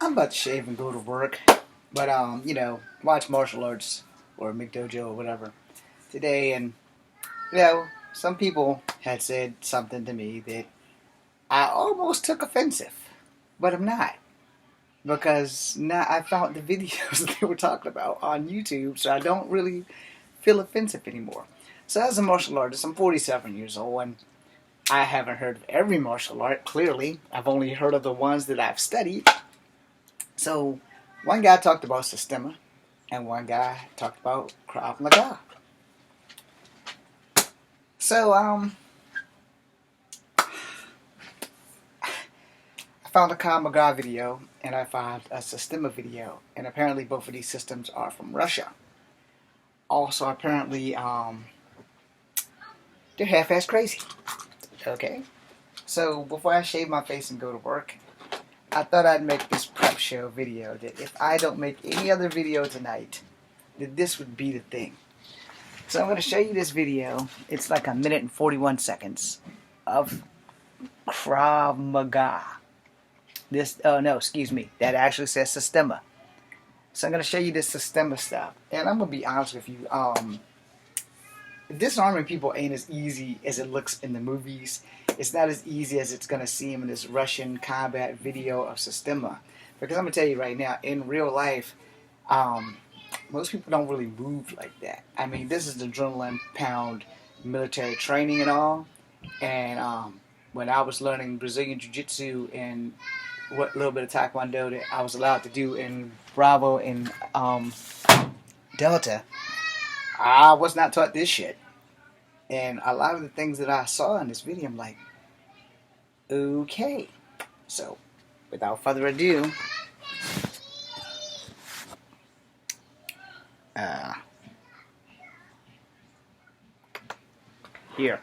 I'm about to shave and go to work, but watch martial arts or McDojo or whatever today, and some people had said something to me that I almost took offensive, but I'm not because now I found the videos that they were talking about on YouTube, so I don't really feel offensive anymore. So as a martial artist, I'm 47 years old, and I haven't heard of every martial art. Clearly, I've only heard of the ones that I've studied. So one guy talked about Sistema, and one guy talked about Krav Maga. So I found a Krav Maga video, and I found a Sistema video, and apparently both of these systems are from Russia. Also, apparently, they're half-ass crazy. Okay, so before I shave my face and go to work, I thought I'd make this prep show video that if I don't make any other video tonight, that this would be the thing. So I'm going to show you this video. It's like 1 minute and 41 seconds of Krav Maga. That actually says Sistema. So I'm going to show you this Sistema stuff. And I'm going to be honest with you. Disarming people ain't as easy as it looks in the movies. It's not as easy as it's going to seem in this Russian combat video of Sistema. Because I'm going to tell you right now, in real life, most people don't really move like that. I mean, this is the adrenaline pound military training and all. And when I was learning Brazilian Jiu-Jitsu and what little bit of Taekwondo that I was allowed to do in Bravo and Delta, I was not taught this shit. And a lot of the things that I saw in this video, I'm like, okay. So, without further ado, here.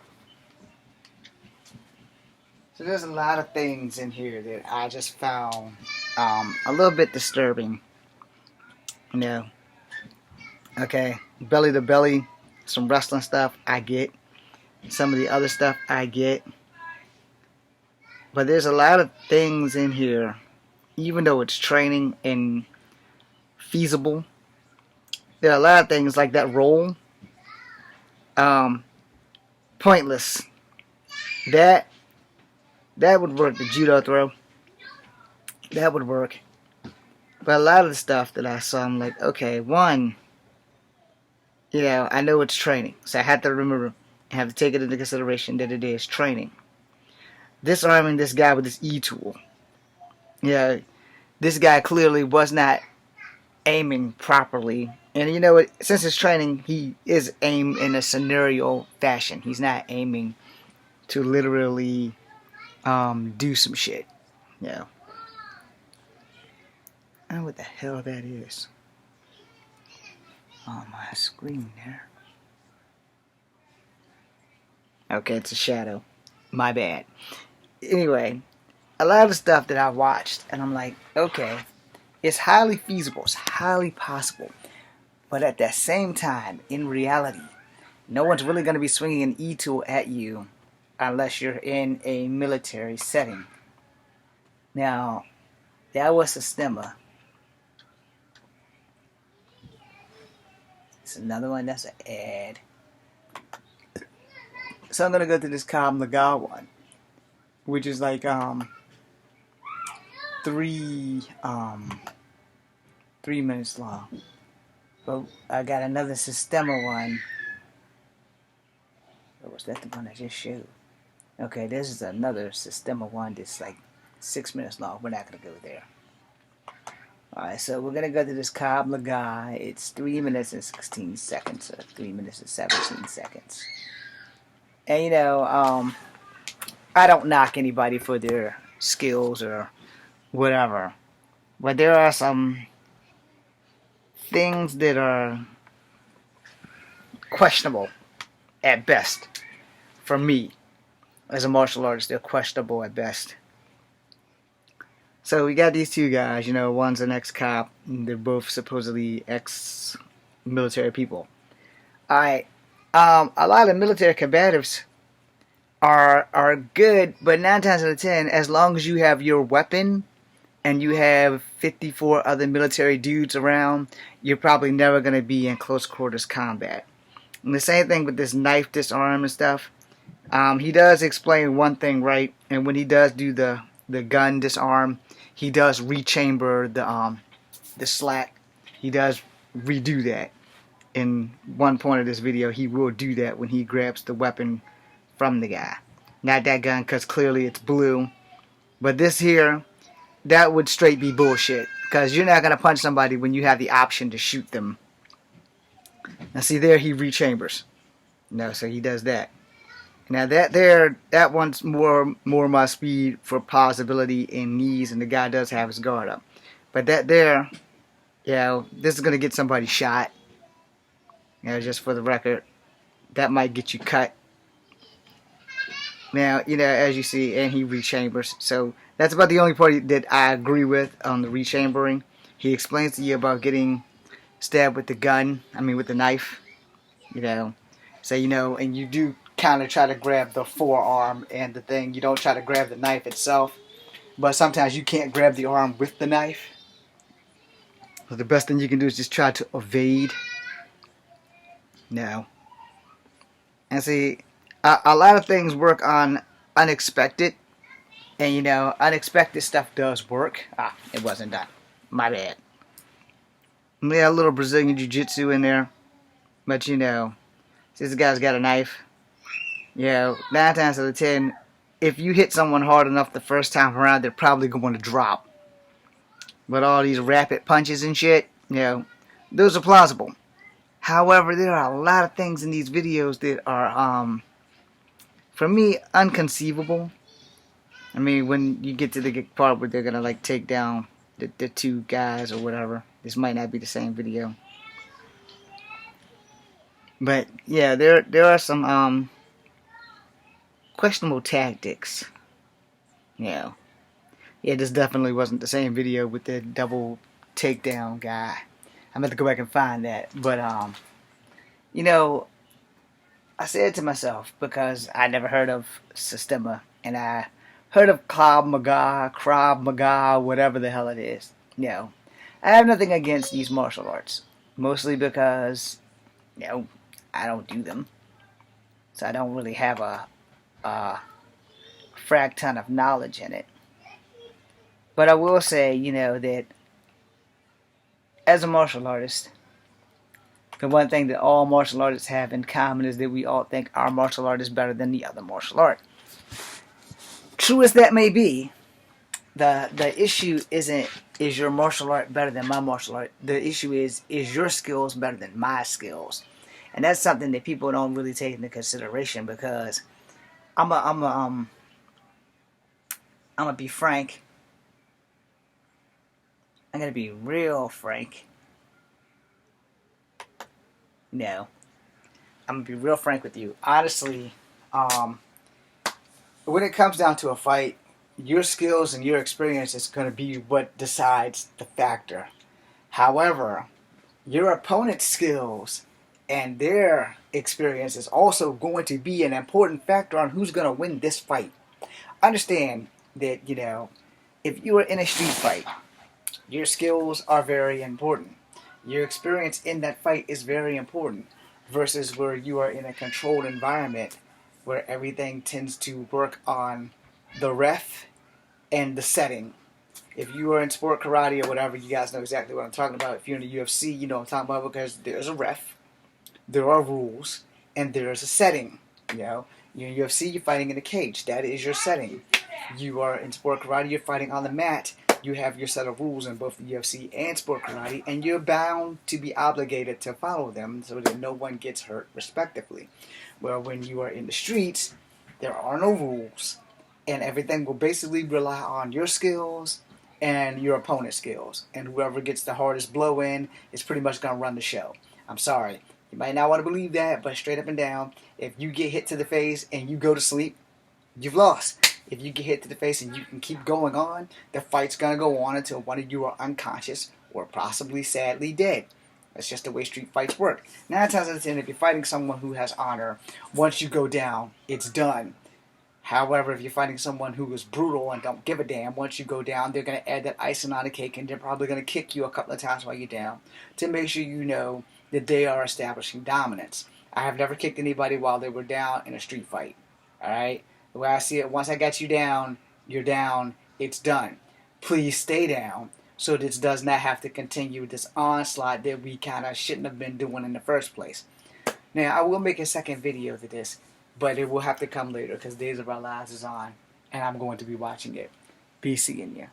So there's a lot of things in here that I just found a little bit disturbing. Okay, belly to belly, some wrestling stuff I get. Some of the other stuff I get. But there's a lot of things in here, even though it's training and feasible, there are a lot of things like that roll, pointless. That would work, the judo throw. That would work. But a lot of the stuff that I saw, I'm like, okay, one, I know it's training. So I have to remember, I have to take it into consideration that it is training. Disarming this guy with this E-tool. This guy clearly was not aiming properly. And you know what, since it's training, he is aimed in a scenario fashion. He's not aiming to literally do some shit. I don't know what the hell that is on my screen there. Okay, it's a shadow. My bad. Anyway, a lot of stuff that I watched, and I'm like, okay, it's highly feasible, it's highly possible. But at the same time, in reality, no one's really going to be swinging an E-tool at you unless you're in a military setting. Now, that was Sistema. It's another one, that's an ad. So I'm going to go to this Krav Maga one, which is like 3 minutes long. But I got another Sistema one. Or was that the one I just showed? Okay, this is another Sistema one that's like 6 minutes long. We're not going to go there. Alright, so we're going to go to this Krav Maga. It's 3 minutes and 16 seconds, or 3 minutes and 17 seconds. And I don't knock anybody for their skills or whatever. But there are some things that are questionable at best. For me, as a martial artist, they're questionable at best. So we got these two guys, one's an ex-cop, and they're both supposedly ex-military people. Alright, a lot of military combatives are good, but 9 times out of 10, as long as you have your weapon and you have 54 other military dudes around, you're probably never going to be in close quarters combat. And the same thing with this knife disarm and stuff. He does explain one thing right, and when he does do the gun disarm, he does rechamber the slack. He does redo that. In one point of this video, he will do that when he grabs the weapon from the guy. Not that gun, because clearly it's blue. But this here, that would straight be bullshit. Because you're not going to punch somebody when you have the option to shoot them. Now see there, he rechambers. No, so he does that. Now that one's more my speed for possibility in knees, and the guy does have his guard up. But that there, this is going to get somebody shot. Just for the record, that might get you cut. Now, as you see, and he rechambers. So that's about the only part that I agree with on the rechambering. He explains to you about getting stabbed with the gun, with the knife. So, and you do kind of try to grab the forearm and the thing. You don't try to grab the knife itself. But sometimes you can't grab the arm with the knife. So the best thing you can do is just try to evade. No. And see, a lot of things work on unexpected. And unexpected stuff does work. It wasn't done. My bad. A little Brazilian Jiu-Jitsu in there. But since this guy's got a knife, 9 times out of 10, if you hit someone hard enough the first time around, they're probably going to drop. But all these rapid punches and shit, those are plausible. However, there are a lot of things in these videos that are, for me, unconceivable. When you get to the part where they're going to, take down the two guys or whatever. This might not be the same video. But, there are some, questionable tactics. This definitely wasn't the same video with the double takedown guy. I'm going to go back and find that. But, I said to myself, because I never heard of Systema, and I heard of Krav Maga, whatever the hell it is. I have nothing against these martial arts. Mostly because, I don't do them. So I don't really have a frack ton of knowledge in it. But I will say, that as a martial artist, the one thing that all martial artists have in common is that we all think our martial art is better than the other martial art. True as that may be, the issue isn't, is your martial art better than my martial art? The issue is your skills better than my skills? And that's something that people don't really take into consideration, because I'm gonna be frank. I'm gonna be real frank. I'm gonna be real frank with you. Honestly, when it comes down to a fight, your skills and your experience is gonna be what decides the factor. However, your opponent's skills and their experience is also going to be an important factor on who's going to win this fight. Understand that, if you are in a street fight, your skills are very important. Your experience in that fight is very important, versus where you are in a controlled environment where everything tends to work on the ref and the setting. If you are in sport karate or whatever, you guys know exactly what I'm talking about. If you're in the UFC, you know what I'm talking about, because there's a ref, there are rules, and there's a setting. You're in UFC, you're fighting in a cage. That is your setting. You are in sport karate, you're fighting on the mat. You have your set of rules in both the UFC and sport karate, and you're bound to be obligated to follow them so that no one gets hurt, respectively. Well, when you are in the streets, there are no rules, and everything will basically rely on your skills and your opponent's skills. And whoever gets the hardest blow in is pretty much going to run the show. I'm sorry. You might not want to believe that, but straight up and down, if you get hit to the face and you go to sleep, you've lost. If you get hit to the face and you can keep going on, the fight's going to go on until one of you are unconscious or possibly sadly dead. That's just the way street fights work. 9 times out of 10, if you're fighting someone who has honor, once you go down, it's done. However, if you're fighting someone who is brutal and don't give a damn, once you go down, they're going to add that icing on the cake, and they're probably going to kick you a couple of times while you're down to make sure you know that they are establishing dominance. I have never kicked anybody while they were down in a street fight. All right? The way I see it, once I got you down, you're down, it's done. Please stay down so this does not have to continue this onslaught that we kind of shouldn't have been doing in the first place. Now, I will make a second video to this, but it will have to come later because Days of Our Lives is on, and I'm going to be watching it. Be seeing ya.